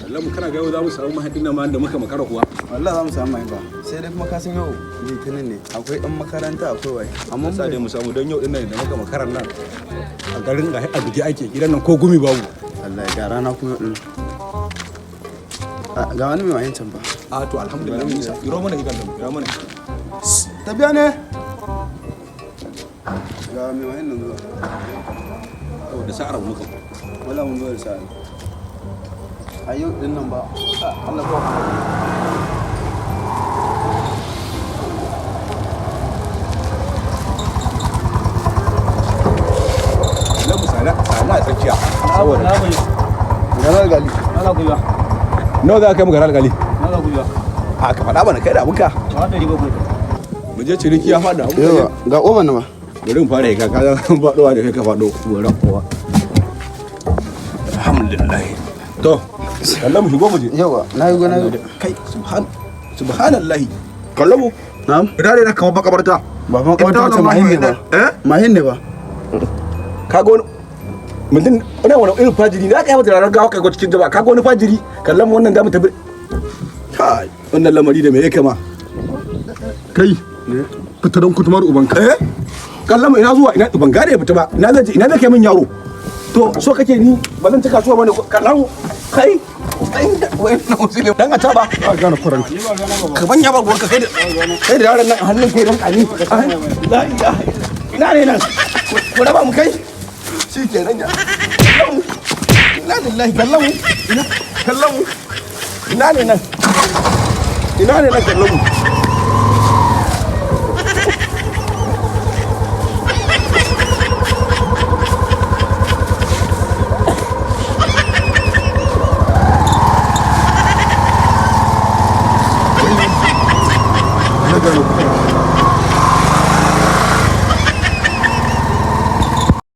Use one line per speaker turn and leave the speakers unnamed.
Allah mu kana ga yau za mu samu mahadin nan ma da muka makara kuwa.
Wallahi za mu samu mai ba. Sai dai kuma ka san yau litinin ne. Akwai ɗan makaranta akwai wai.
Amma sai dai mu samu don yau din nan da muka makaran nan. A garin ga a bige ake gidan nan ko gumi babu.
Allah ya ga rana kuma din. Ga wani mai wayan can ba.
A to alhamdulillah Musa. Iro mana gidan nan. Iro mana.
Tafiya ne. Ga mai wayan nan zuwa.
Da sa'ar muka.
Wala mun zuwa da sa'a. A yau din nan ba. Allah ko.
Sala a tsakiya. Saboda
garar gali.
Allah ku yi.
nawa za ka kai mu garar gali?
Allah ku yi.
A ka faɗa mana kai da abinka.
Ba da riba ku.
Mu je ciniki ya faɗa.
Yawa ga oman na ba.
Bari mu fara ka kaga faɗowa da kai ka faɗo goran kowa. Alhamdulillah. To, Allah mu shigo mu je.
Yawa na yi gona
Kai subhanallahi. Kallamu.
na'am
Ina ne na kawo makabarta.
ba fa kawata ta mahin ne ba mahin ne ba
Kaga wani mutum wani irin fajiri ne aka yi mata ranar gawa kai cikin jama'a kaga wani fajiri kallon mu wannan zamu tafi kai wannan lamari da me yake ma kai fita don kutumar ubanka kallon mu ina zuwa ina ban gane fita ba ina zan je ina zake min yaro to so kake ni ba zan ci kasuwa bane kallon kai wannan musulmi dan a taba ka gane kuranka ka banya ba gurka kai da yaron nan hannun kai dan kani la ilaha ina ne nan ko da ba mu kai shi kenan ya ina lillahi kallamu ina kallamu ina ne nan kallamu